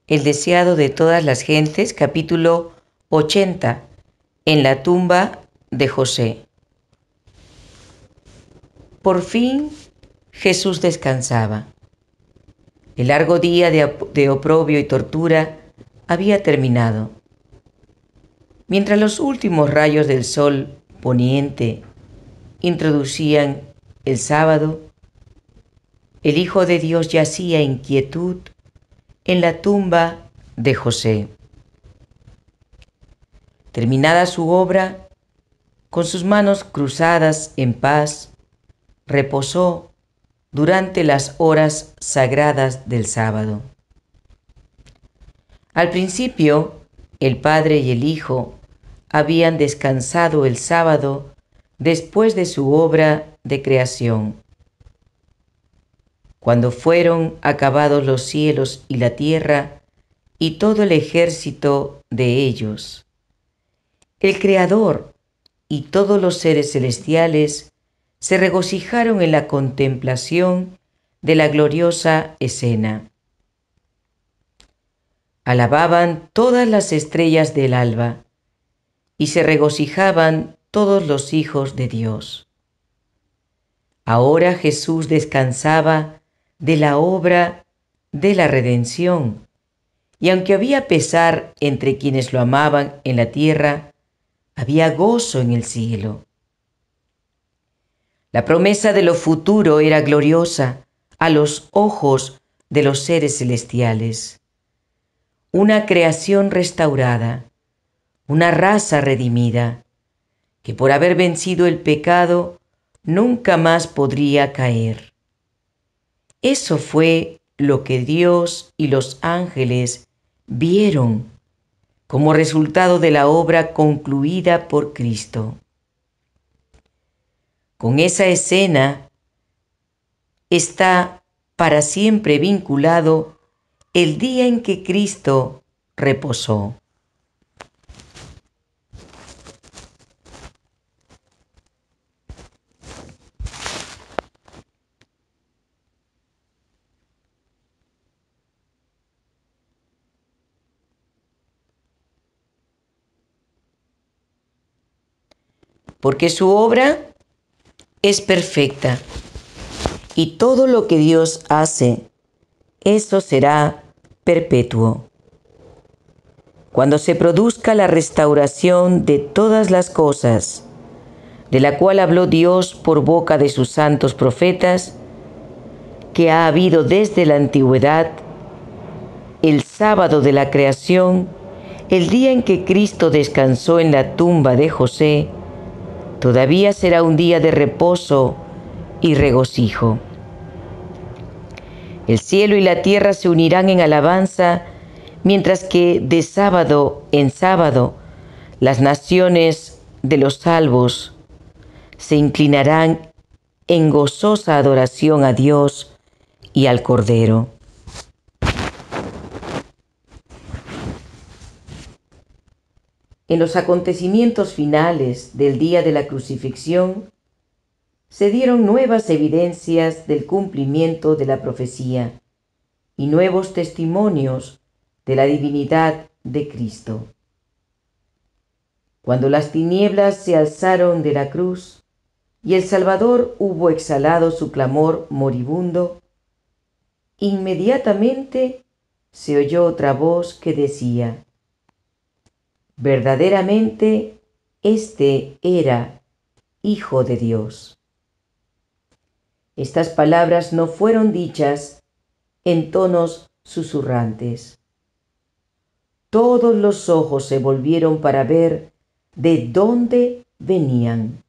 El deseado de todas las gentes, capítulo 80, en la tumba de José. Por fin Jesús descansaba. El largo día de oprobio y tortura había terminado. Mientras los últimos rayos del sol poniente introducían el sábado, el Hijo de Dios yacía en quietud en la tumba de José. Terminada su obra, con sus manos cruzadas en paz, reposó durante las horas sagradas del sábado. Al principio, el Padre y el Hijo habían descansado el sábado después de su obra de creación. Cuando fueron acabados los cielos y la tierra y todo el ejército de ellos, el Creador y todos los seres celestiales se regocijaron en la contemplación de la gloriosa escena. Alababan todas las estrellas del alba y se regocijaban todos los hijos de Dios. Ahora Jesús descansaba de la obra de la redención, y aunque había pesar entre quienes lo amaban en la tierra, había gozo en el cielo. La promesa de lo futuro era gloriosa a los ojos de los seres celestiales. Una creación restaurada, una raza redimida, que por haber vencido el pecado nunca más podría caer. Eso fue lo que Dios y los ángeles vieron como resultado de la obra concluida por Cristo. Con esa escena está para siempre vinculado el día en que Cristo reposó. Porque su obra es perfecta y todo lo que Dios hace, eso será perpetuo. Cuando se produzca la restauración de todas las cosas, de la cual habló Dios por boca de sus santos profetas, que ha habido desde la antigüedad, el sábado de la creación, el día en que Cristo descansó en la tumba de José, todavía será un día de reposo y regocijo. El cielo y la tierra se unirán en alabanza, mientras que de sábado en sábado las naciones de los salvos se inclinarán en gozosa adoración a Dios y al Cordero. En los acontecimientos finales del día de la crucifixión, se dieron nuevas evidencias del cumplimiento de la profecía y nuevos testimonios de la divinidad de Cristo. Cuando las tinieblas se alzaron de la cruz y el Salvador hubo exhalado su clamor moribundo, inmediatamente se oyó otra voz que decía: verdaderamente este era Hijo de Dios. Estas palabras no fueron dichas en tonos susurrantes. Todos los ojos se volvieron para ver de dónde venían.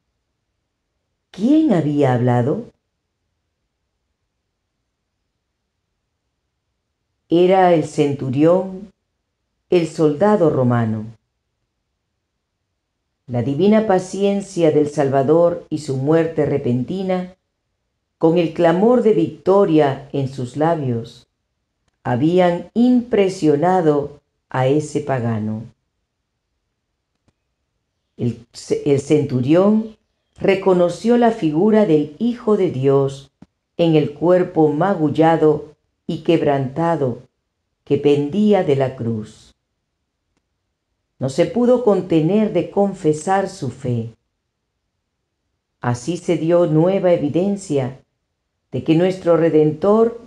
¿Quién había hablado? Era el centurión, el soldado romano. La divina paciencia del Salvador y su muerte repentina, con el clamor de victoria en sus labios, habían impresionado a ese pagano. El centurión reconoció la figura del Hijo de Dios en el cuerpo magullado y quebrantado que pendía de la cruz. No se pudo contener de confesar su fe. Así se dio nueva evidencia de que nuestro Redentor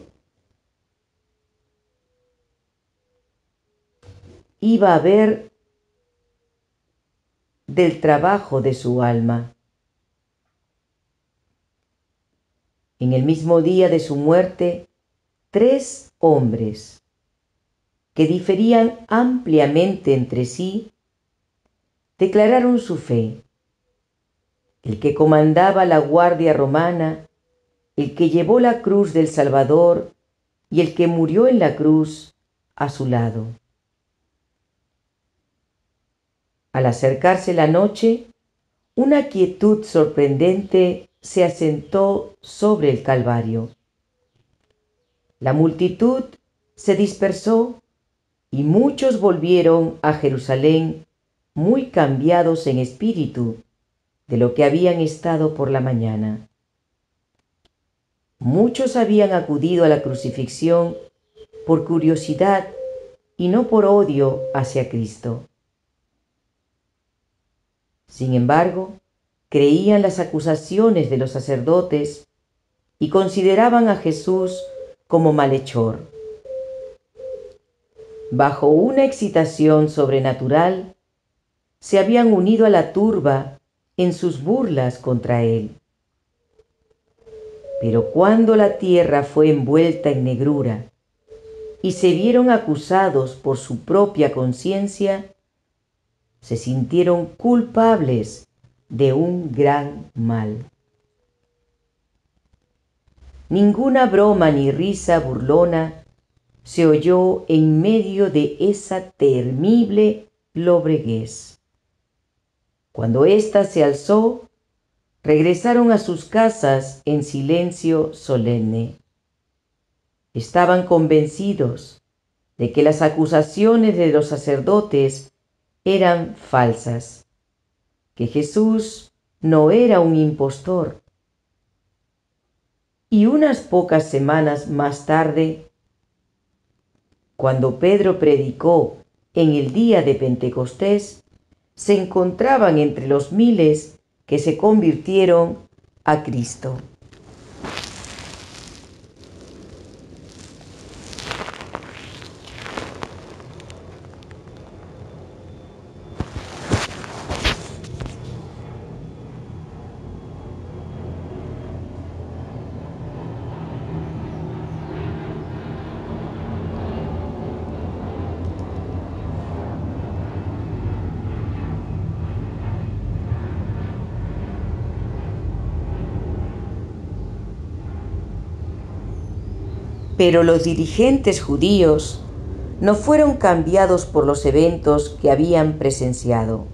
iba a ver del trabajo de su alma. En el mismo día de su muerte, 3 hombres que diferían ampliamente entre sí, declararon su fe. El que comandaba la guardia romana, el que llevó la cruz del Salvador y el que murió en la cruz a su lado. Al acercarse la noche, una quietud sorprendente se asentó sobre el Calvario. La multitud se dispersó y muchos volvieron a Jerusalén muy cambiados en espíritu de lo que habían estado por la mañana. Muchos habían acudido a la crucifixión por curiosidad y no por odio hacia Cristo. Sin embargo, creían las acusaciones de los sacerdotes y consideraban a Jesús como malhechor. Bajo una excitación sobrenatural, se habían unido a la turba en sus burlas contra él. Pero cuando la tierra fue envuelta en negrura y se vieron acusados por su propia conciencia, se sintieron culpables de un gran mal. Ninguna broma ni risa burlona se oyó en medio de esa temible lobreguez. Cuando ésta se alzó, regresaron a sus casas en silencio solemne. Estaban convencidos de que las acusaciones de los sacerdotes eran falsas, que Jesús no era un impostor. Y unas pocas semanas más tarde, cuando Pedro predicó en el día de Pentecostés, se encontraban entre los miles que se convirtieron a Cristo. Pero los dirigentes judíos no fueron cambiados por los eventos que habían presenciado.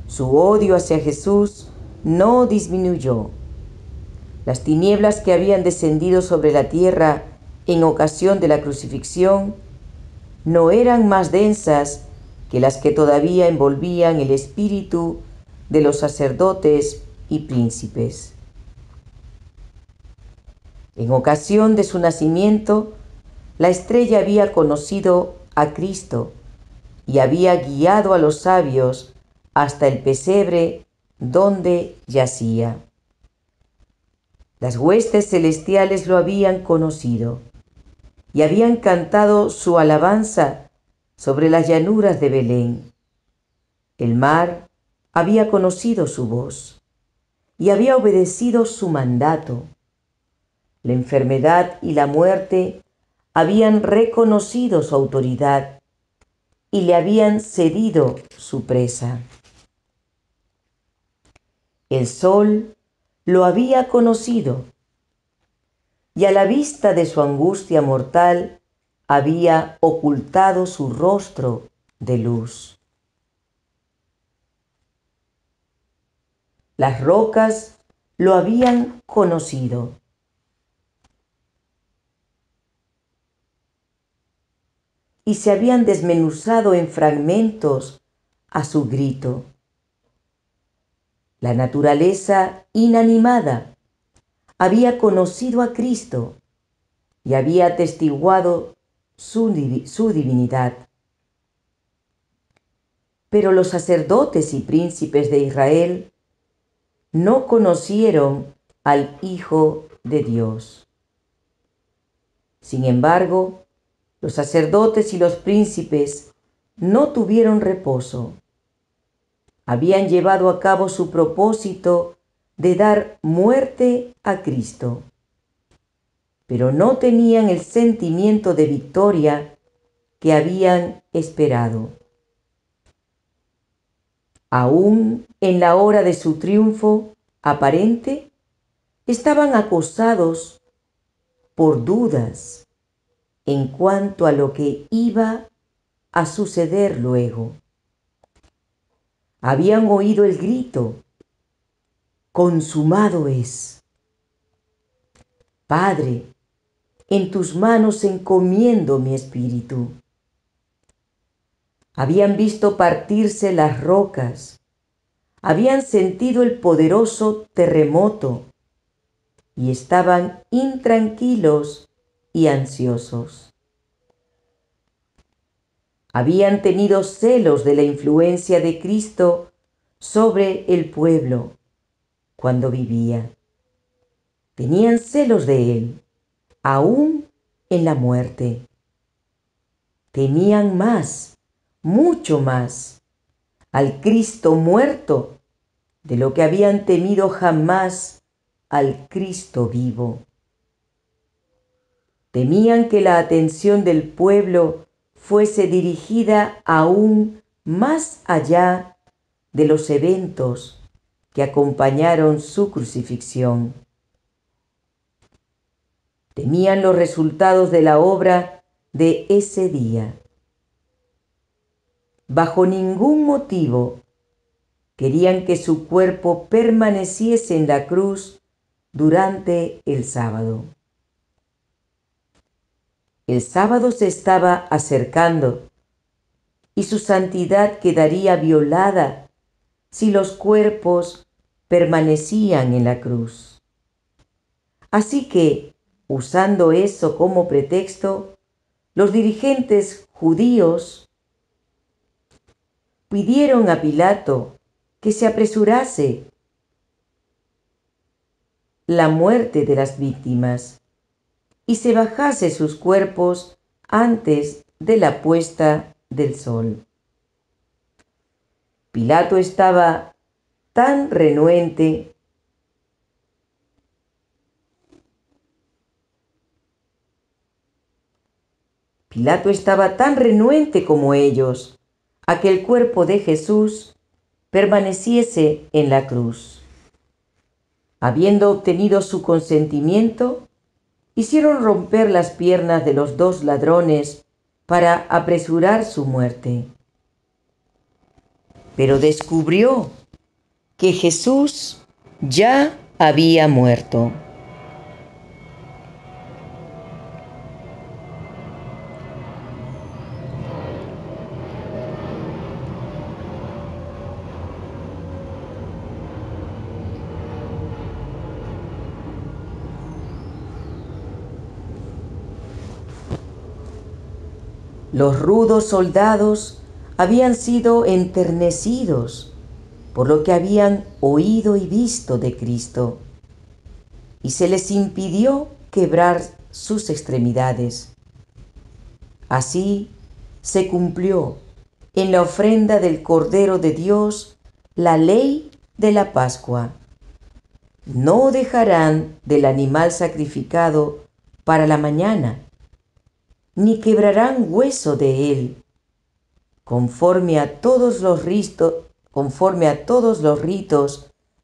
Su odio hacia Jesús no disminuyó. Las tinieblas que habían descendido sobre la tierra en ocasión de la crucifixión no eran más densas que las que todavía envolvían el espíritu de los sacerdotes y príncipes. En ocasión de su nacimiento, la estrella había conocido a Cristo y había guiado a los sabios hasta el pesebre donde yacía. Las huestes celestiales lo habían conocido y habían cantado su alabanza sobre las llanuras de Belén. El mar había conocido su voz y había obedecido su mandato. La enfermedad y la muerte habían reconocido su autoridad y le habían cedido su presa. El sol lo había conocido y a la vista de su angustia mortal había ocultado su rostro de luz. Las rocas lo habían conocido y se habían desmenuzado en fragmentos a su grito. La naturaleza inanimada había conocido a Cristo y había atestiguado su divinidad. Pero los sacerdotes y príncipes de Israel no conocieron al Hijo de Dios. Sin embargo, los sacerdotes y los príncipes no tuvieron reposo. Habían llevado a cabo su propósito de dar muerte a Cristo, pero no tenían el sentimiento de victoria que habían esperado. Aún en la hora de su triunfo aparente, estaban acosados por dudas en cuanto a lo que iba a suceder luego. Habían oído el grito: consumado es. Padre, en tus manos encomiendo mi espíritu. Habían visto partirse las rocas, habían sentido el poderoso terremoto y estaban intranquilos y ansiosos. Habían tenido celos de la influencia de Cristo sobre el pueblo cuando vivía. Tenían celos de Él, aún en la muerte. Temían más, mucho más, al Cristo muerto de lo que habían temido jamás al Cristo vivo. Temían que la atención del pueblo fuese dirigida aún más allá de los eventos que acompañaron su crucifixión. Temían los resultados de la obra de ese día. Bajo ningún motivo querían que su cuerpo permaneciese en la cruz durante el sábado. El sábado se estaba acercando y su santidad quedaría violada si los cuerpos permanecían en la cruz. Así que, usando eso como pretexto, los dirigentes judíos pidieron a Pilato que se apresurase la muerte de las víctimas y se bajase sus cuerpos antes de la puesta del sol. Pilato estaba tan renuente como ellos a que el cuerpo de Jesús permaneciese en la cruz. Habiendo obtenido su consentimiento, hicieron romper las piernas de los dos ladrones para apresurar su muerte. Pero descubrió que Jesús ya había muerto. Los rudos soldados habían sido enternecidos por lo que habían oído y visto de Cristo, y se les impidió quebrar sus extremidades. Así se cumplió en la ofrenda del Cordero de Dios la ley de la Pascua. No dejarán del animal sacrificado para la mañana, ni quebrarán hueso de él, conforme a todos los ritos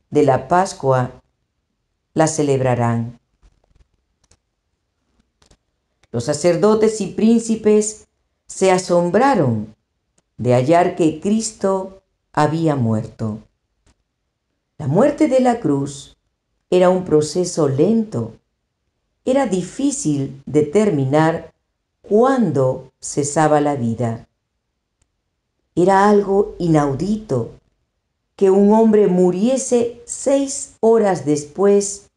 de la Pascua la celebrarán. Los sacerdotes y príncipes se asombraron de hallar que Cristo había muerto. La muerte de la cruz era un proceso lento. Era difícil determinar cuándo cesaba la vida. Era algo inaudito que un hombre muriese 6 horas después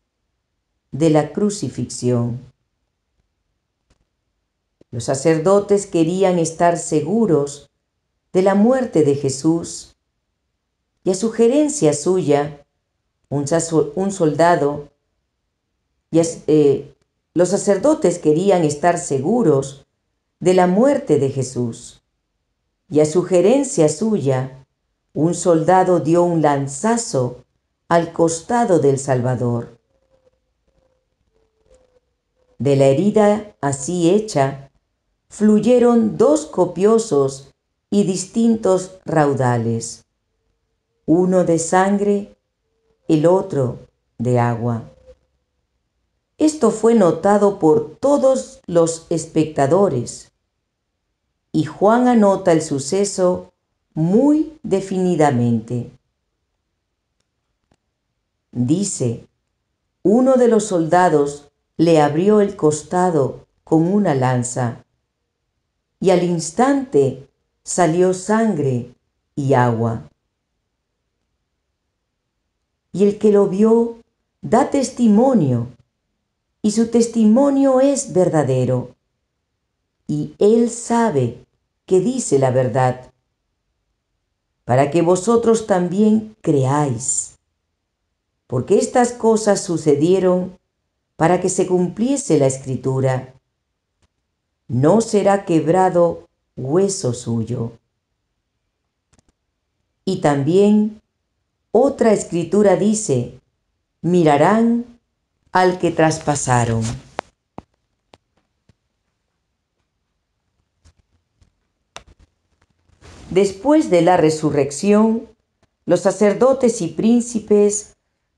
de la crucifixión. Los sacerdotes querían estar seguros de la muerte de Jesús y a sugerencia suya, un soldado, los sacerdotes querían estar seguros de la muerte de Jesús y a sugerencia suya, un soldado dio un lanzazo al costado del Salvador. De la herida así hecha, fluyeron dos copiosos y distintos raudales, uno de sangre, el otro de agua. Esto fue notado por todos los espectadores, y Juan anota el suceso muy definidamente. Dice, uno de los soldados le abrió el costado con una lanza, y al instante salió sangre y agua. Y el que lo vio da testimonio, y su testimonio es verdadero, y él sabe que dice la verdad, para que vosotros también creáis, porque estas cosas sucedieron para que se cumpliese la Escritura. No será quebrado hueso suyo. Y también otra Escritura dice, mirarán al que traspasaron. Después de la resurrección, los sacerdotes y príncipes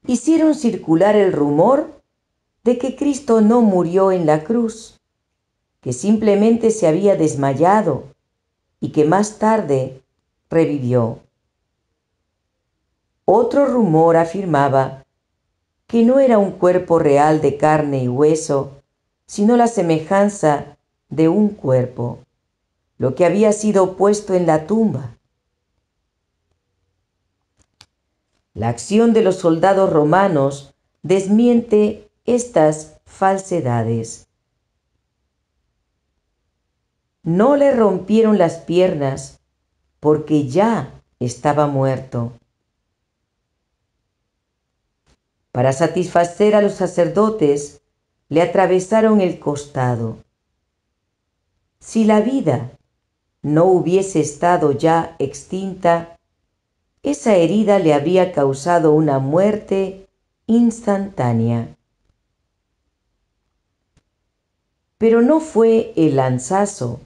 hicieron circular el rumor de que Cristo no murió en la cruz, que simplemente se había desmayado y que más tarde revivió. Otro rumor afirmaba que no era un cuerpo real de carne y hueso, sino la semejanza de un cuerpo, lo que había sido puesto en la tumba. La acción de los soldados romanos desmiente estas falsedades. No le rompieron las piernas porque ya estaba muerto. Para satisfacer a los sacerdotes, le atravesaron el costado. Si la vida no hubiese estado ya extinta, esa herida le habría causado una muerte instantánea. Pero no fue el lanzazo,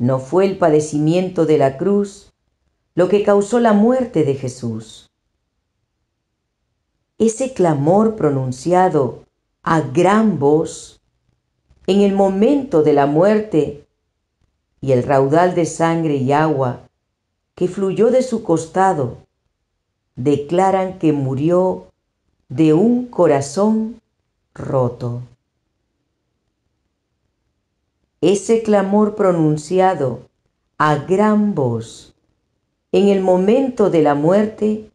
no fue el padecimiento de la cruz lo que causó la muerte de Jesús. Ese clamor pronunciado a gran voz en el momento de la muerte y el raudal de sangre y agua que fluyó de su costado declaran que murió de un corazón roto. Ese clamor pronunciado a gran voz en el momento de la muerte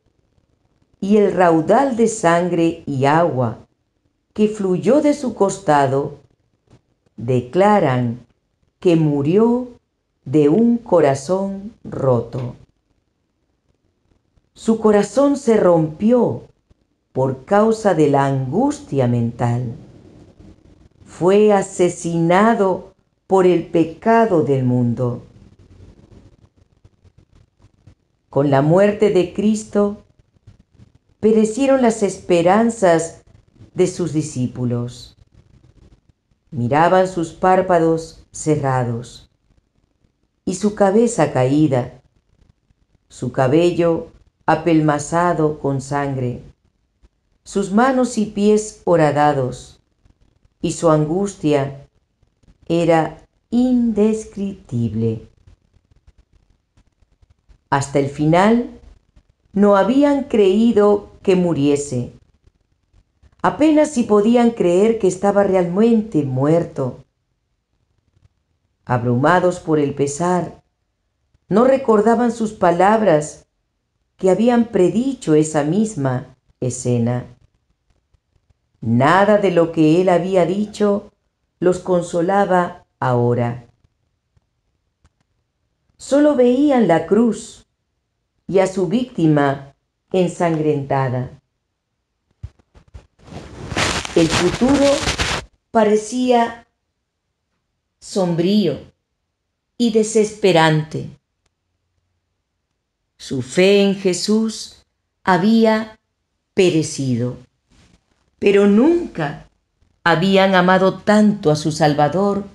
y el raudal de sangre y agua que fluyó de su costado declaran que murió de un corazón roto. Su corazón se rompió por causa de la angustia mental. Fue asesinado por el pecado del mundo. Con la muerte de Cristo, perecieron las esperanzas de sus discípulos. Miraban sus párpados cerrados y su cabeza caída, su cabello apelmazado con sangre, sus manos y pies horadados, y su angustia era indescriptible. Hasta el final no habían creído que muriese. Apenas si podían creer que estaba realmente muerto. Abrumados por el pesar, no recordaban sus palabras que habían predicho esa misma escena. Nada de lo que él había dicho los consolaba ahora. solo veían la cruz y a su víctima ensangrentada. El futuro parecía sombrío y desesperante. Su fe en Jesús había perecido, pero nunca habían amado tanto a su Salvador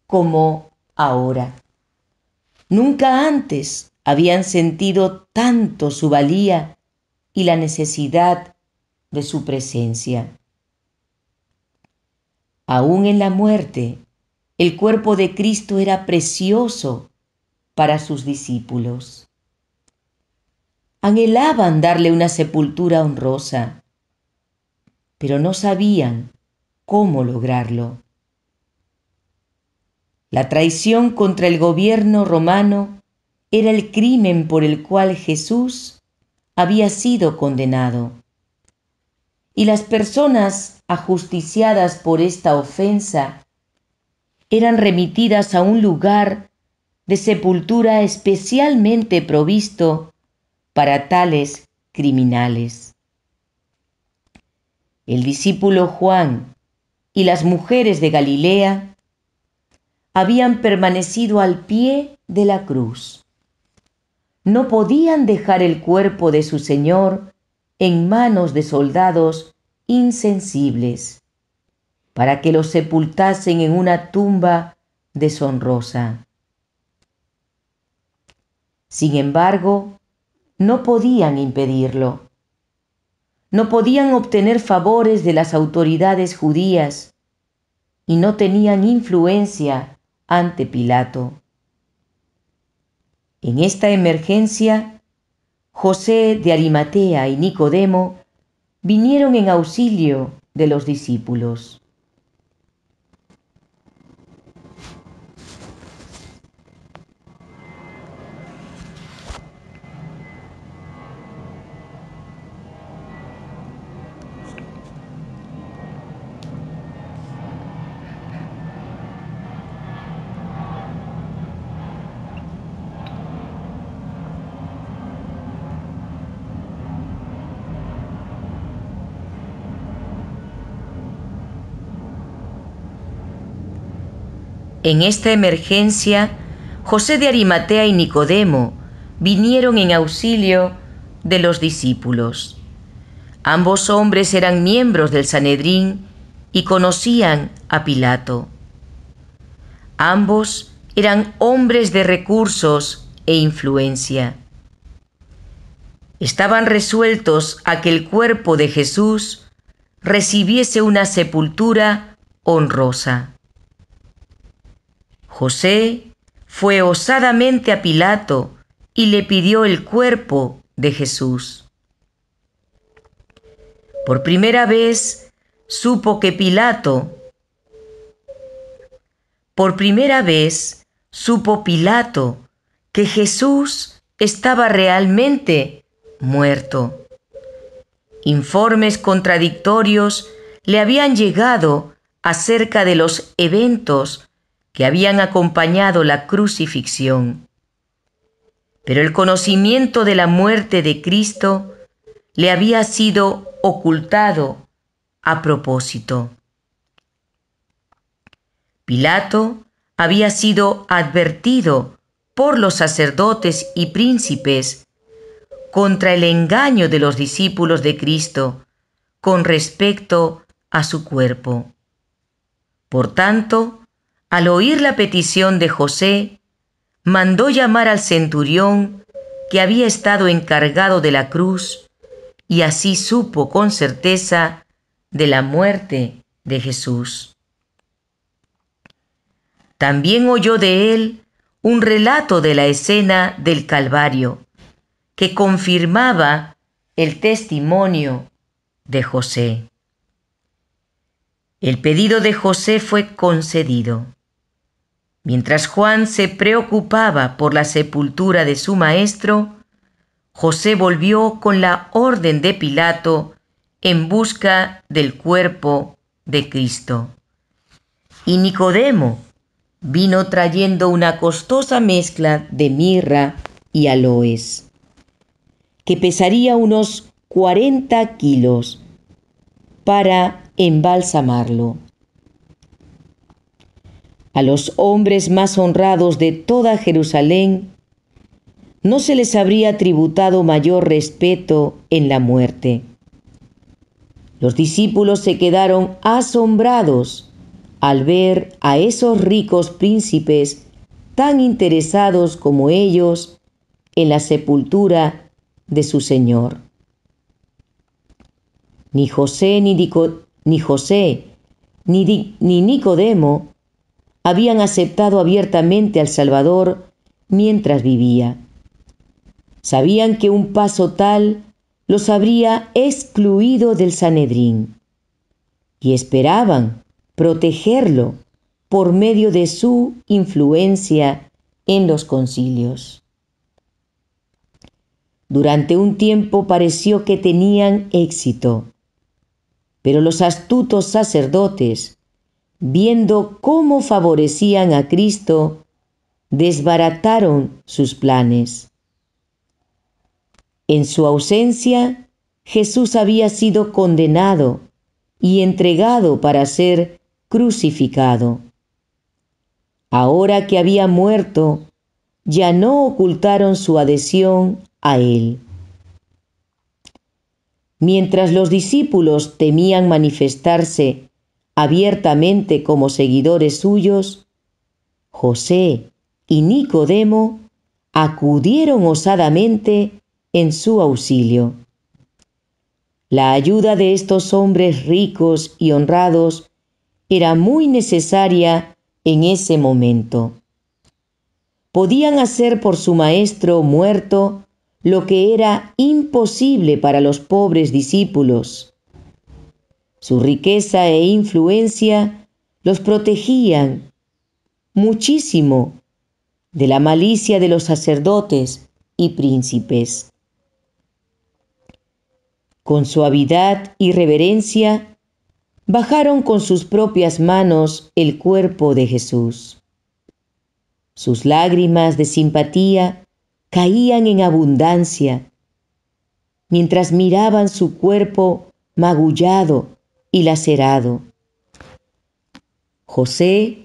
como ahora. Nunca antes habían sentido tanto su valía y la necesidad de su presencia. Aún en la muerte, el cuerpo de Cristo era precioso para sus discípulos. Anhelaban darle una sepultura honrosa, pero no sabían cómo lograrlo. La traición contra el gobierno romano era el crimen por el cual Jesús había sido condenado. Y las personas ajusticiadas por esta ofensa eran remitidas a un lugar de sepultura especialmente provisto para tales criminales. El discípulo Juan y las mujeres de Galilea habían permanecido al pie de la cruz. No podían dejar el cuerpo de su Señor en manos de soldados insensibles para que lo sepultasen en una tumba deshonrosa. Sin embargo, no podían impedirlo. No podían obtener favores de las autoridades judías y no tenían influencia ante Pilato. En esta emergencia, José de Arimatea y Nicodemo vinieron en auxilio de los discípulos. En esta emergencia, José de Arimatea y Nicodemo vinieron en auxilio de los discípulos. Ambos hombres eran miembros del Sanedrín y conocían a Pilato. Ambos eran hombres de recursos e influencia. Estaban resueltos a que el cuerpo de Jesús recibiese una sepultura honrosa. José fue osadamente a Pilato y le pidió el cuerpo de Jesús. Por primera vez supo Pilato que Jesús estaba realmente muerto. Informes contradictorios le habían llegado acerca de los eventos que habían acompañado la crucifixión. Pero el conocimiento de la muerte de Cristo le había sido ocultado a propósito. Pilato había sido advertido por los sacerdotes y príncipes contra el engaño de los discípulos de Cristo con respecto a su cuerpo. Por tanto, al oír la petición de José, mandó llamar al centurión que había estado encargado de la cruz y así supo con certeza de la muerte de Jesús. También oyó de él un relato de la escena del Calvario que confirmaba el testimonio de José. El pedido de José fue concedido. Mientras Juan se preocupaba por la sepultura de su maestro, José volvió con la orden de Pilato en busca del cuerpo de Cristo. Y Nicodemo, vino trayendo una costosa mezcla de mirra y aloes, que pesaría unos 40 kilos, para embalsamarlo. A los hombres más honrados de toda Jerusalén no se les habría tributado mayor respeto en la muerte. Los discípulos se quedaron asombrados al ver a esos ricos príncipes tan interesados como ellos en la sepultura de su Señor. Ni José ni Nicodemo habían aceptado abiertamente al Salvador mientras vivía. Sabían que un paso tal los habría excluido del Sanedrín y esperaban protegerlo por medio de su influencia en los concilios. Durante un tiempo pareció que tenían éxito, pero los astutos sacerdotes, viendo cómo favorecían a Cristo, desbarataron sus planes. En su ausencia, Jesús había sido condenado y entregado para ser crucificado. Ahora que había muerto, ya no ocultaron su adhesión a él. Mientras los discípulos temían manifestarse abiertamente como seguidores suyos, José y Nicodemo acudieron osadamente en su auxilio. La ayuda de estos hombres ricos y honrados era muy necesaria en ese momento. Podían hacer por su maestro muerto lo que era imposible para los pobres discípulos. Su riqueza e influencia los protegían muchísimo de la malicia de los sacerdotes y príncipes. Con suavidad y reverencia, bajaron con sus propias manos el cuerpo de Jesús. Sus lágrimas de simpatía caían en abundancia, mientras miraban su cuerpo magullado y lacerado. José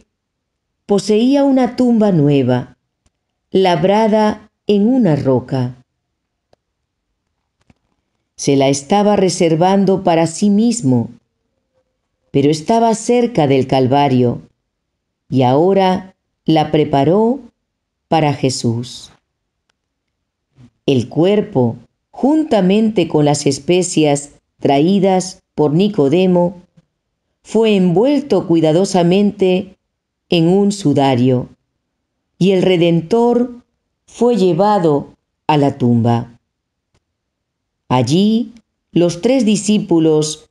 poseía una tumba nueva, labrada en una roca. Se la estaba reservando para sí mismo, pero estaba cerca del Calvario y ahora la preparó para Jesús. El cuerpo, juntamente con las especias traídas por Nicodemo, fue envuelto cuidadosamente en un sudario y el Redentor fue llevado a la tumba. Allí los 3 discípulos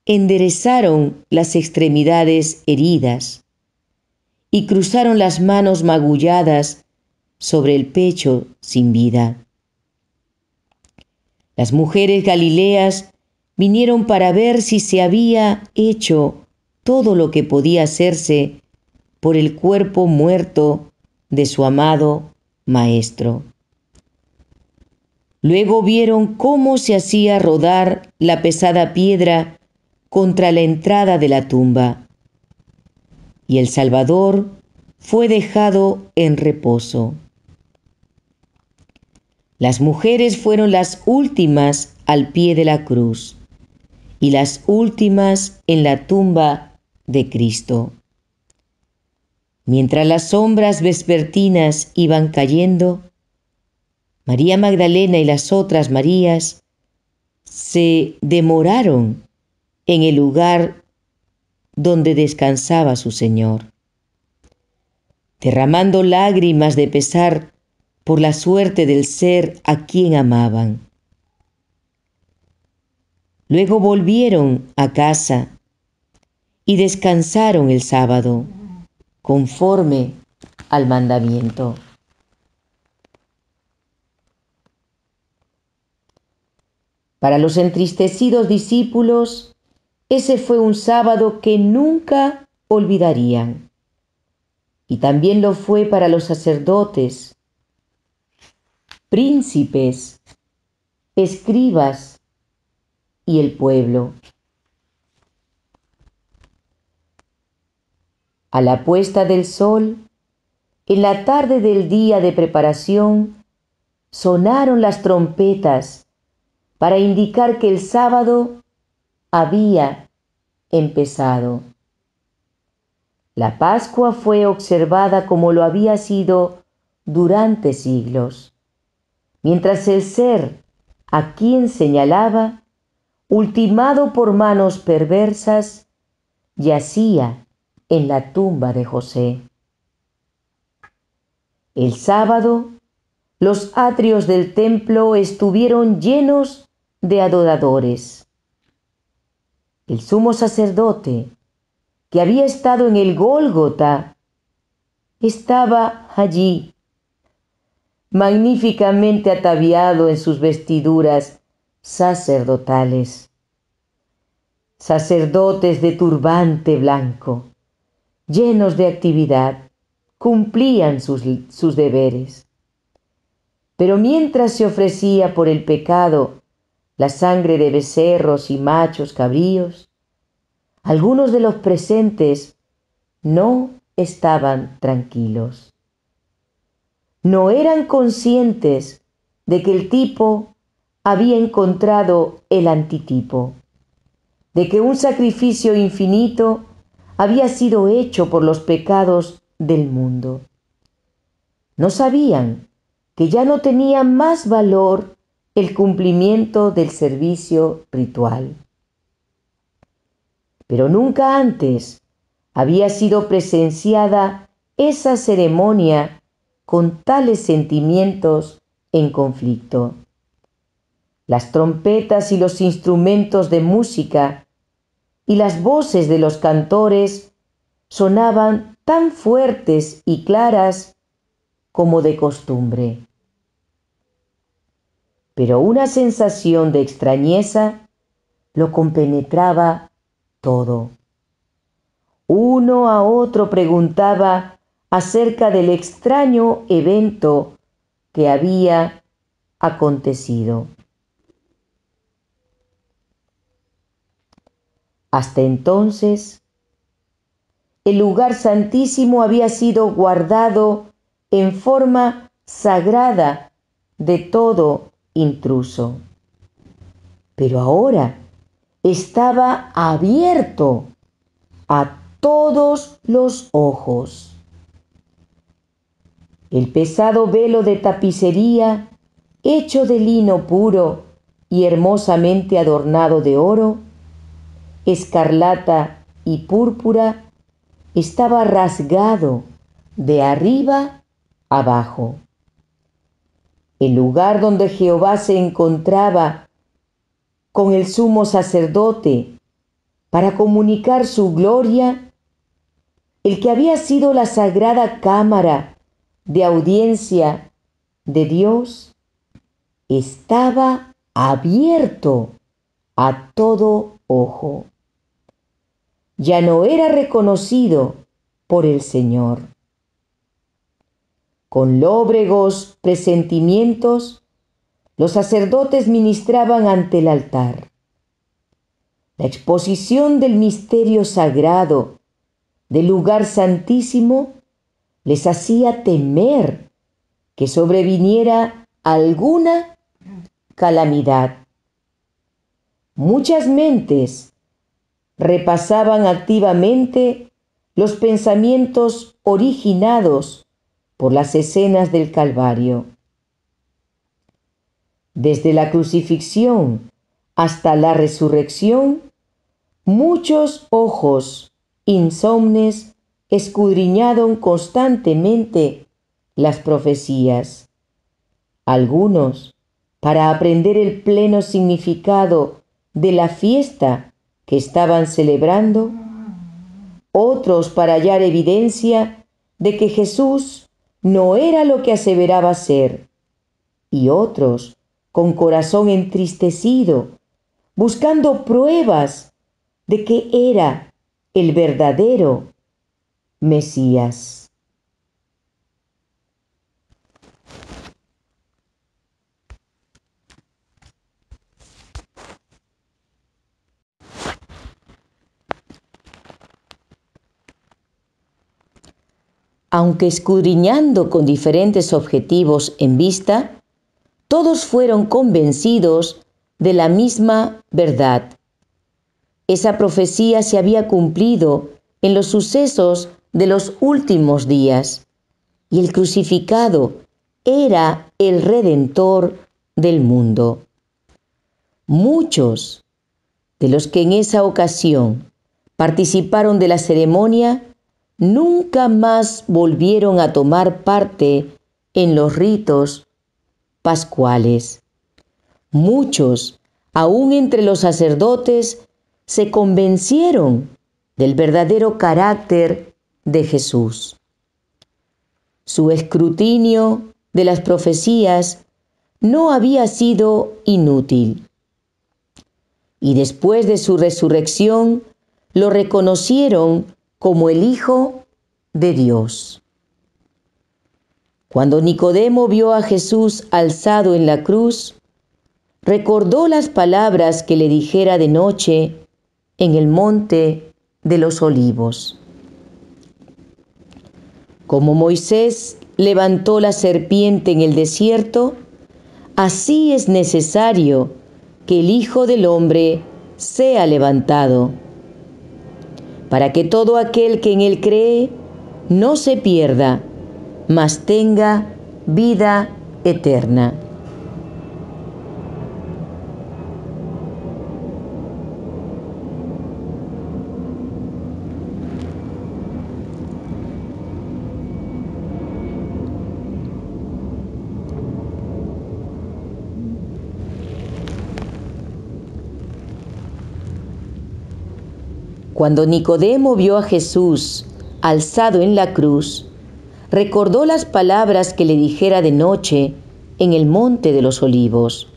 enderezaron las extremidades heridas y cruzaron las manos magulladas sobre el pecho sin vida. Las mujeres galileas vinieron para ver si se había hecho todo lo que podía hacerse por el cuerpo muerto de su amado Maestro. Luego vieron cómo se hacía rodar la pesada piedra contra la entrada de la tumba, y el Salvador fue dejado en reposo. Las mujeres fueron las últimas al pie de la cruz y las últimas en la tumba de Cristo. Mientras las sombras vespertinas iban cayendo, María Magdalena y las otras Marías se demoraron en el lugar donde descansaba su Señor, derramando lágrimas de pesar por la suerte del ser a quien amaban. Luego volvieron a casa y descansaron el sábado, conforme al mandamiento. Para los entristecidos discípulos, ese fue un sábado que nunca olvidarían. y también lo fue para los sacerdotes, príncipes, escribas y el pueblo. A la puesta del sol, en la tarde del día de preparación, sonaron las trompetas para indicar que el sábado había empezado. La Pascua fue observada como lo había sido durante siglos, mientras el ser a quien señalaba, ultimado por manos perversas, yacía en la tumba de José. El sábado, los atrios del templo estuvieron llenos de adoradores. El sumo sacerdote, que había estado en el Gólgota, estaba allí, magníficamente ataviado en sus vestiduras sacerdotales. Sacerdotes de turbante blanco, llenos de actividad, cumplían sus deberes. Pero mientras se ofrecía por el pecado la sangre de becerros y machos cabríos, algunos de los presentes no estaban tranquilos. No eran conscientes de que el tipo había encontrado el antitipo, de que un sacrificio infinito había sido hecho por los pecados del mundo. No sabían que ya no tenía más valor el cumplimiento del servicio ritual. Pero nunca antes había sido presenciada esa ceremonia con tales sentimientos en conflicto. Las trompetas y los instrumentos de música y las voces de los cantores sonaban tan fuertes y claras como de costumbre. Pero una sensación de extrañeza lo compenetraba todo. Uno a otro preguntaba acerca del extraño evento que había acontecido. Hasta entonces, el lugar santísimo había sido guardado en forma sagrada de todo intruso. Pero ahora estaba abierto a todos los ojos. El pesado velo de tapicería, hecho de lino puro y hermosamente adornado de oro, escarlata y púrpura, estaba rasgado de arriba abajo. El lugar donde Jehová se encontraba con el sumo sacerdote para comunicar su gloria, el que había sido la sagrada cámara de audiencia de Dios, estaba abierto a todo ojo. Ya no era reconocido por el Señor. Con lóbregos presentimientos, los sacerdotes ministraban ante el altar. La exposición del misterio sagrado del lugar santísimo les hacía temer que sobreviniera alguna calamidad. Muchas mentes repasaban activamente los pensamientos originados por las escenas del Calvario. Desde la crucifixión hasta la resurrección, muchos ojos insomnes escudriñaron constantemente las profecías. Algunos para aprender el pleno significado de la fiesta que estaban celebrando, otros para hallar evidencia de que Jesús no era lo que aseveraba ser, y otros con corazón entristecido, buscando pruebas de que era el verdadero Mesías. aunque escudriñando con diferentes objetivos en vista, todos fueron convencidos de la misma verdad. Esa profecía se había cumplido en los sucesos de los últimos días, y el crucificado era el Redentor del mundo. Muchos de los que en esa ocasión participaron de la ceremonia nunca más volvieron a tomar parte en los ritos pascuales. Muchos, aún entre los sacerdotes, se convencieron del verdadero carácter de Jesús. Su escrutinio de las profecías no había sido inútil, y después de su resurrección lo reconocieron como el Hijo de Dios. Cuando Nicodemo vio a Jesús alzado en la cruz, recordó las palabras que le dijera de noche en el monte de los Olivos. Como Moisés levantó la serpiente en el desierto, así es necesario que el Hijo del Hombre sea levantado, para que todo aquel que en él cree no se pierda, mas tenga vida eterna. Cuando Nicodemo vio a Jesús alzado en la cruz, recordó las palabras que le dijera de noche en el monte de los Olivos.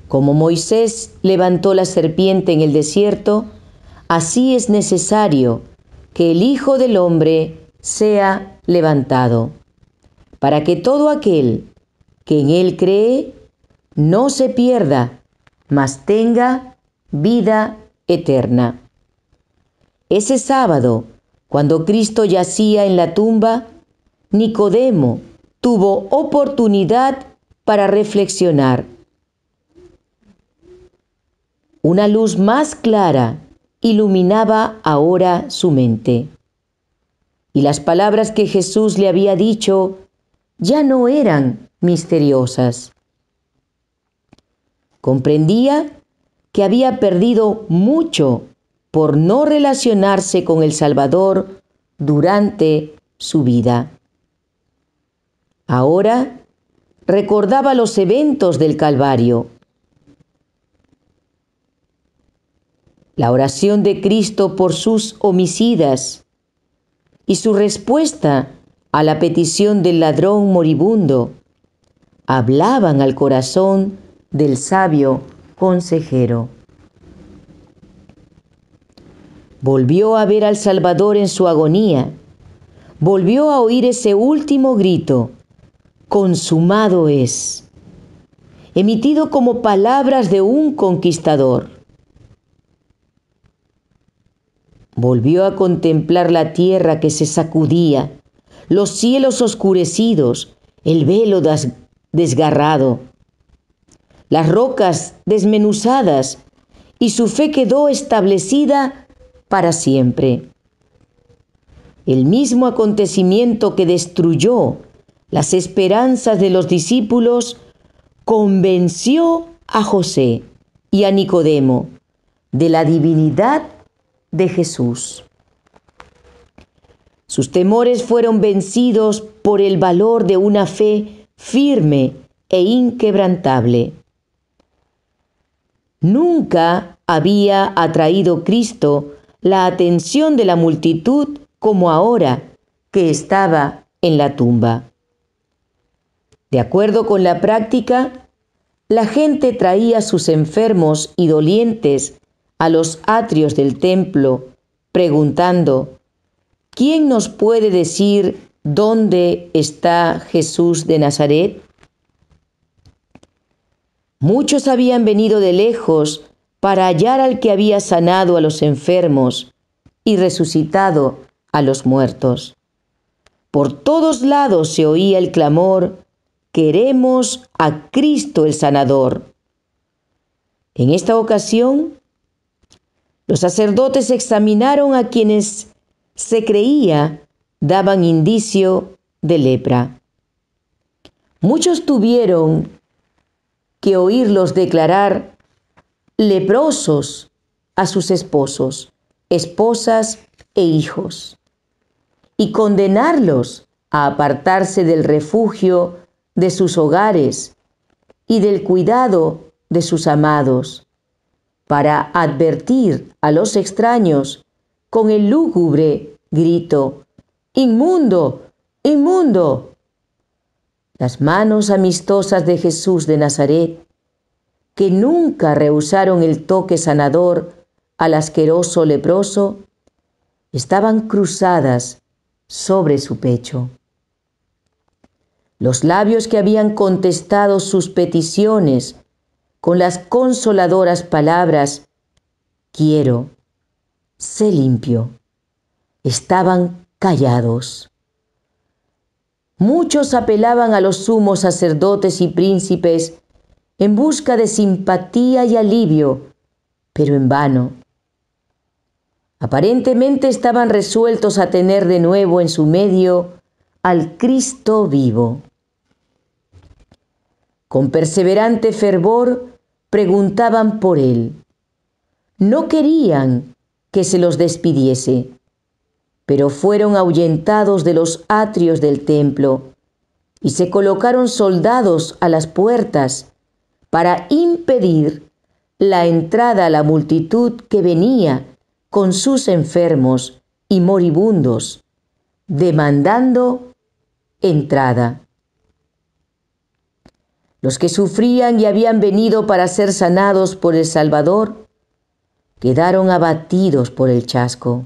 Como Moisés levantó la serpiente en el desierto, así es necesario que el Hijo del Hombre sea levantado, para que todo aquel que en él cree no se pierda, mas tenga vida eterna. Ese sábado, cuando Cristo yacía en la tumba, Nicodemo tuvo oportunidad para reflexionar. Una luz más clara iluminaba ahora su mente, y las palabras que Jesús le había dicho ya no eran misteriosas. Comprendía que había perdido mucho por no relacionarse con el Salvador durante su vida. Ahora recordaba los eventos del Calvario. La oración de Cristo por sus homicidas y su respuesta a la petición del ladrón moribundo hablaban al corazón del sabio consejero. Volvió a ver al Salvador en su agonía, volvió a oír ese último grito: consumado es, emitido como palabras de un conquistador. Volvió a contemplar la tierra que se sacudía, los cielos oscurecidos, el velo desgarrado, las rocas desmenuzadas, y su fe quedó establecida para siempre. El mismo acontecimiento que destruyó las esperanzas de los discípulos convenció a José y a Nicodemo de la divinidad de Jesús. Sus temores fueron vencidos por el valor de una fe firme e inquebrantable. Nunca había atraído Cristo la atención de la multitud como ahora que estaba en la tumba. De acuerdo con la práctica, la gente traía a sus enfermos y dolientes a los atrios del templo, preguntando: ¿quién nos puede decir dónde está Jesús de Nazaret? Muchos habían venido de lejos para hallar al que había sanado a los enfermos y resucitado a los muertos. Por todos lados se oía el clamor: queremos a Cristo el sanador. En esta ocasión, los sacerdotes examinaron a quienes se creía daban indicio de lepra. Muchos tuvieron que oírlos declarar leprosos a sus esposos, esposas e hijos, y condenarlos a apartarse del refugio de sus hogares y del cuidado de sus amados, para advertir a los extraños con el lúgubre grito: ¡Inmundo! ¡Inmundo! Las manos amistosas de Jesús de Nazaret, que nunca rehusaron el toque sanador al asqueroso leproso, estaban cruzadas sobre su pecho. Los labios que habían contestado sus peticiones con las consoladoras palabras: quiero, sé limpio, estaban callados. Muchos apelaban a los sumos sacerdotes y príncipes en busca de simpatía y alivio, pero en vano. Aparentemente estaban resueltos a tener de nuevo en su medio al Cristo vivo. Con perseverante fervor preguntaban por él. No querían que se los despidiese, pero fueron ahuyentados de los atrios del templo y se colocaron soldados a las puertas para impedir la entrada a la multitud que venía con sus enfermos y moribundos, demandando entrada. Los que sufrían y habían venido para ser sanados por el Salvador quedaron abatidos por el chasco.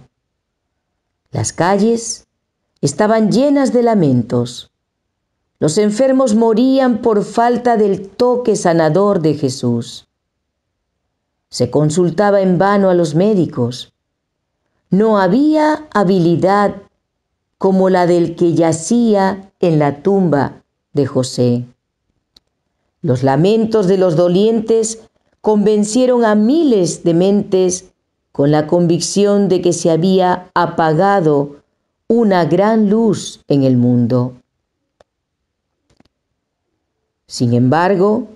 Las calles estaban llenas de lamentos. Los enfermos morían por falta del toque sanador de Jesús. Se consultaba en vano a los médicos. No había habilidad como la del que yacía en la tumba de José. Los lamentos de los dolientes convencieron a miles de mentes con la convicción de que se había apagado una gran luz en el mundo. Sin embargo,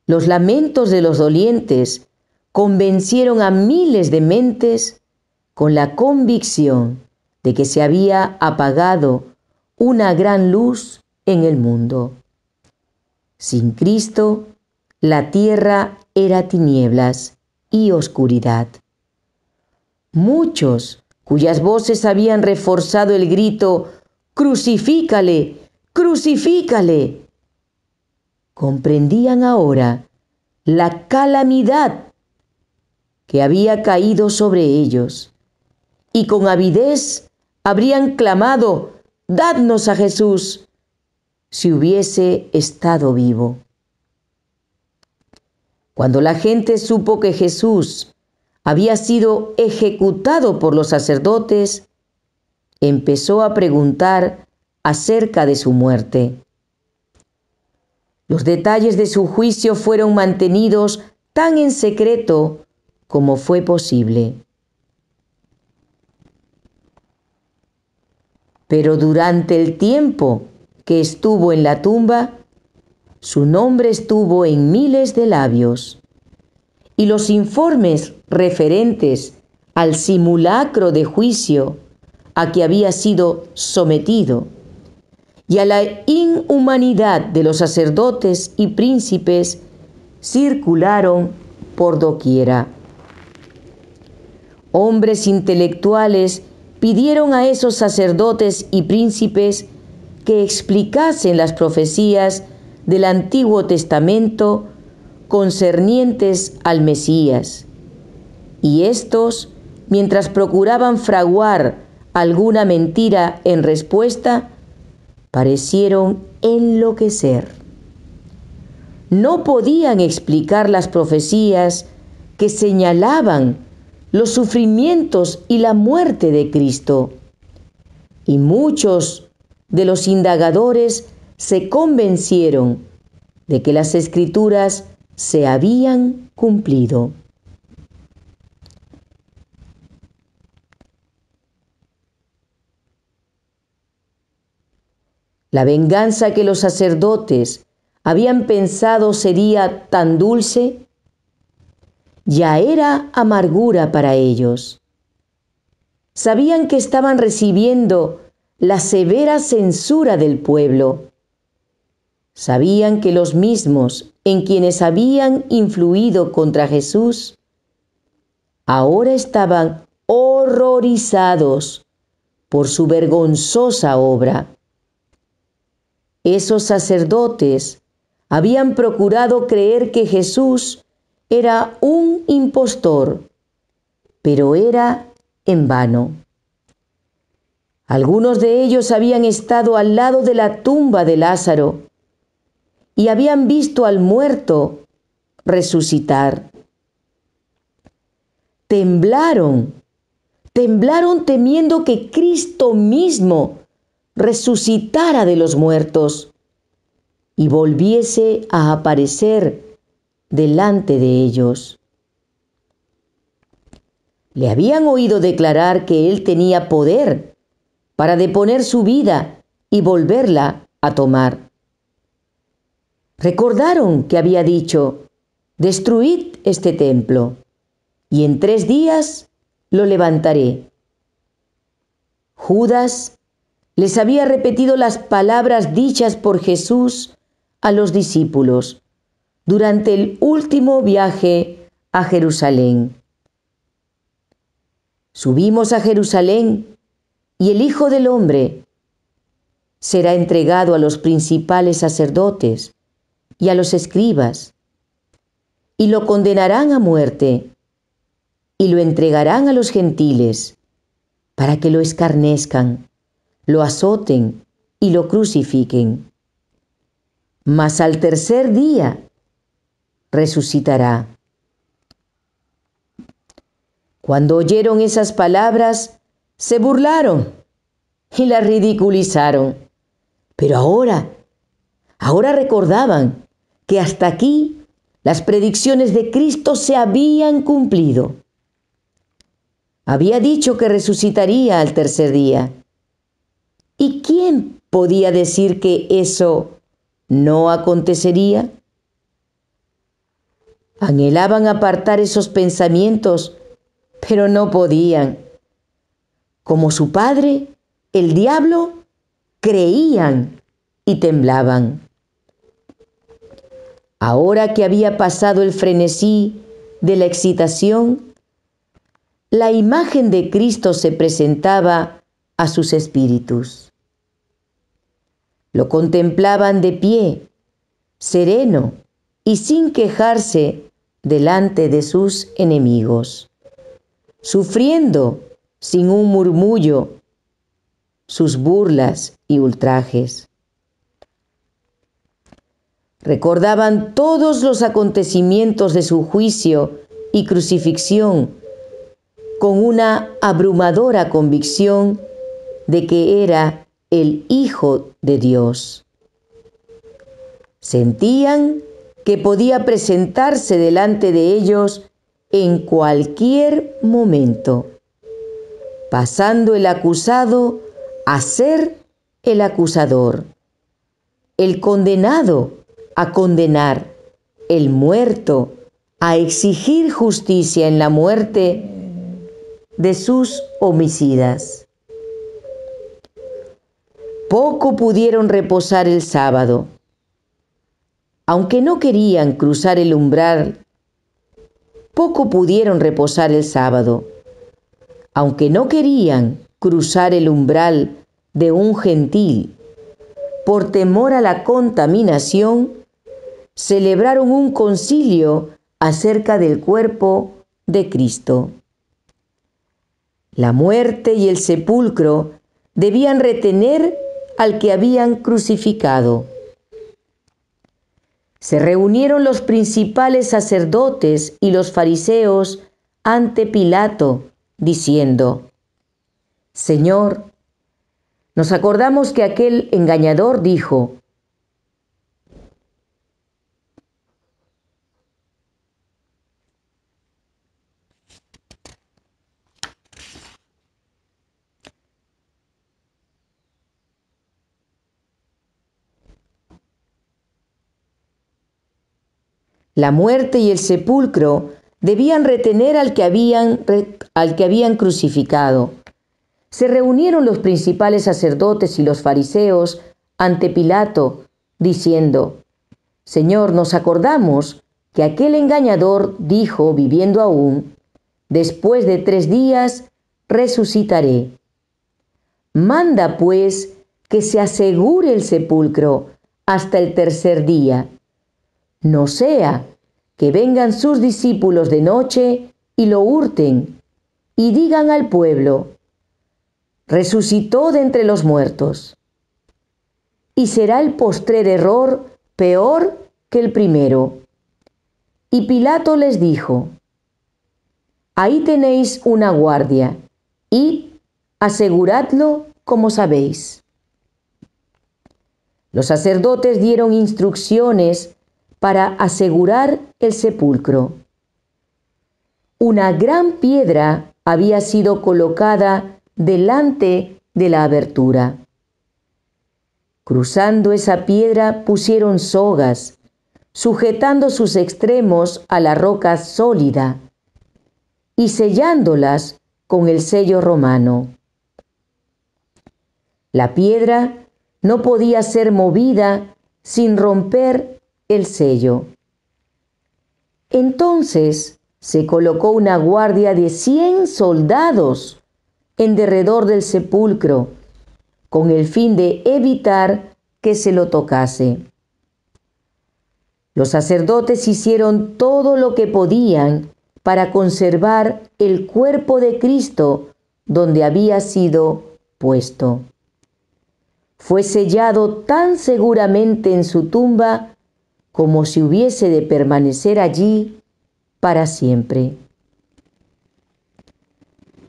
los lamentos de los dolientes convencieron a miles de mentes con la convicción de que se había apagado una gran luz en el mundo. Sin Cristo, la tierra era tinieblas y oscuridad. Muchos, cuyas voces habían reforzado el grito «¡Crucifícale! ¡Crucifícale!», comprendían ahora la calamidad que había caído sobre ellos y con avidez habrían clamado «¡Dadnos a Jesús!» si hubiese estado vivo. Cuando la gente supo que Jesús había sido ejecutado por los sacerdotes, empezó a preguntar acerca de su muerte. Los detalles de su juicio fueron mantenidos tan en secreto como fue posible. Pero durante el tiempo que estuvo en la tumba, su nombre estuvo en miles de labios, y los informes referentes al simulacro de juicio a que había sido sometido y a la inhumanidad de los sacerdotes y príncipes circularon por doquiera. Hombres intelectuales pidieron a esos sacerdotes y príncipes que explicasen las profecías del Antiguo Testamento concernientes al Mesías, y éstos, mientras procuraban fraguar alguna mentira en respuesta, parecieron enloquecer. No podían explicar las profecías que señalaban los sufrimientos y la muerte de Cristo. Y muchos de los indagadores se convencieron de que las Escrituras se habían cumplido. La venganza que los sacerdotes habían pensado sería tan dulce, ya era amargura para ellos. Sabían que estaban recibiendo la severa censura del pueblo. Sabían que los mismos en quienes habían influido contra Jesús ahora estaban horrorizados por su vergonzosa obra. Esos sacerdotes habían procurado creer que Jesús era un impostor, pero era en vano. Algunos de ellos habían estado al lado de la tumba de Lázaro y habían visto al muerto resucitar. Temblaron temiendo que Cristo mismo resucitara de los muertos y volviese a aparecer delante de ellos. Le habían oído declarar que él tenía poder para deponer su vida y volverla a tomar. Recordaron que había dicho: «Destruid este templo, y en 3 días lo levantaré». Judas les había repetido las palabras dichas por Jesús a los discípulos durante el último viaje a Jerusalén. Subimos a Jerusalén y el Hijo del Hombre será entregado a los principales sacerdotes y a los escribas, y lo condenarán a muerte, y lo entregarán a los gentiles, para que lo escarnezcan, lo azoten y lo crucifiquen. Mas al tercer día resucitará. Cuando oyeron esas palabras, se burlaron y las ridiculizaron. Pero ahora recordaban que hasta aquí las predicciones de Cristo se habían cumplido. Había dicho que resucitaría al tercer día. ¿Y quién podía decir que eso no acontecería? Anhelaban apartar esos pensamientos, pero no podían. Como su padre, el diablo, creían y temblaban. Ahora que había pasado el frenesí de la excitación, la imagen de Cristo se presentaba a sus espíritus. Lo contemplaban de pie, sereno y sin quejarse delante de sus enemigos, sufriendo sin un murmullo sus burlas y ultrajes. Recordaban todos los acontecimientos de su juicio y crucifixión con una abrumadora convicción de que era el Hijo de Dios. Sentían que podía presentarse delante de ellos en cualquier momento, pasando el acusado a ser el acusador, el condenado a condenar, el muerto a exigir justicia en la muerte de sus homicidas. Poco pudieron reposar el sábado. Aunque no querían cruzar el umbral, poco pudieron reposar el sábado. Aunque no querían cruzar el umbral de un gentil, por temor a la contaminación, celebraron un concilio acerca del cuerpo de Cristo. La muerte y el sepulcro debían retener al que habían crucificado. Se reunieron los principales sacerdotes y los fariseos ante Pilato, diciendo: Señor, nos acordamos que aquel engañador dijo: la muerte y el sepulcro debían retener al que habían crucificado. Se reunieron los principales sacerdotes y los fariseos ante Pilato, diciendo: Señor, nos acordamos que aquel engañador dijo, viviendo aún: después de 3 días resucitaré. Manda, pues, que se asegure el sepulcro hasta el 3er día. No sea que vengan sus discípulos de noche y lo hurten, y digan al pueblo: resucitó de entre los muertos. Y será el postrer error peor que el primero. Y Pilato les dijo: ahí tenéis una guardia, y aseguradlo como sabéis. Los sacerdotes dieron instrucciones para asegurar el sepulcro. Una gran piedra había sido colocada delante de la abertura. Cruzando esa piedra pusieron sogas, sujetando sus extremos a la roca sólida y sellándolas con el sello romano. La piedra no podía ser movida sin romper el sello. Entonces se colocó una guardia de 100 soldados en derredor del sepulcro, con el fin de evitar que se lo tocase. Los sacerdotes hicieron todo lo que podían para conservar el cuerpo de Cristo donde había sido puesto. Fue sellado tan seguramente en su tumba como si hubiese de permanecer allí para siempre.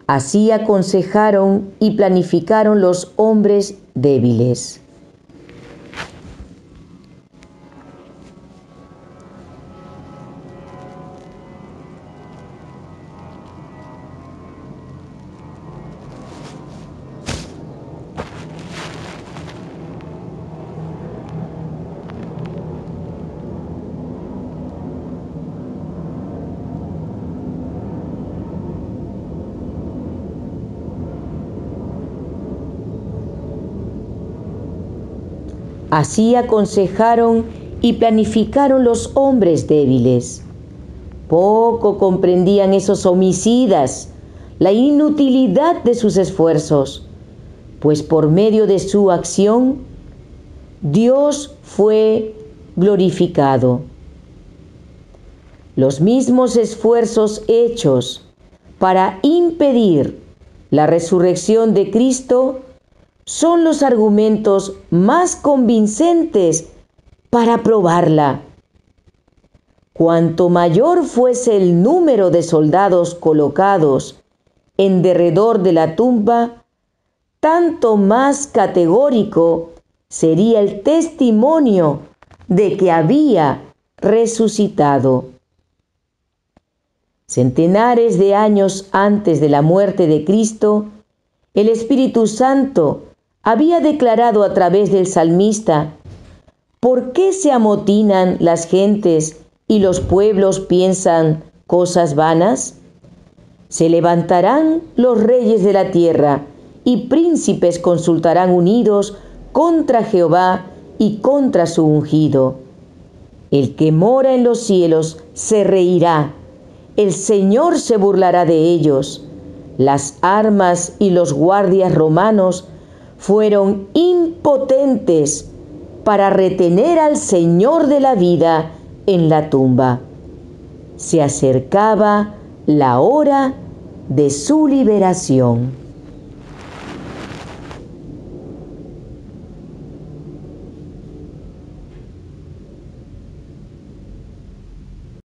Así aconsejaron y planificaron los hombres débiles. Así aconsejaron y planificaron los hombres débiles. Poco comprendían esos homicidas la inutilidad de sus esfuerzos, pues por medio de su acción, Dios fue glorificado. Los mismos esfuerzos hechos para impedir la resurrección de Cristo son los argumentos más convincentes para probarla. Cuanto mayor fuese el número de soldados colocados en derredor de la tumba, tanto más categórico sería el testimonio de que había resucitado. Centenares de años antes de la muerte de Cristo, el Espíritu Santo había declarado a través del salmista: ¿por qué se amotinan las gentes y los pueblos piensan cosas vanas? Se levantarán los reyes de la tierra y príncipes consultarán unidos contra Jehová y contra su ungido. El que mora en los cielos se reirá, el Señor se burlará de ellos. Las armas y los guardias romanos fueron impotentes para retener al Señor de la vida en la tumba. Se acercaba la hora de su liberación.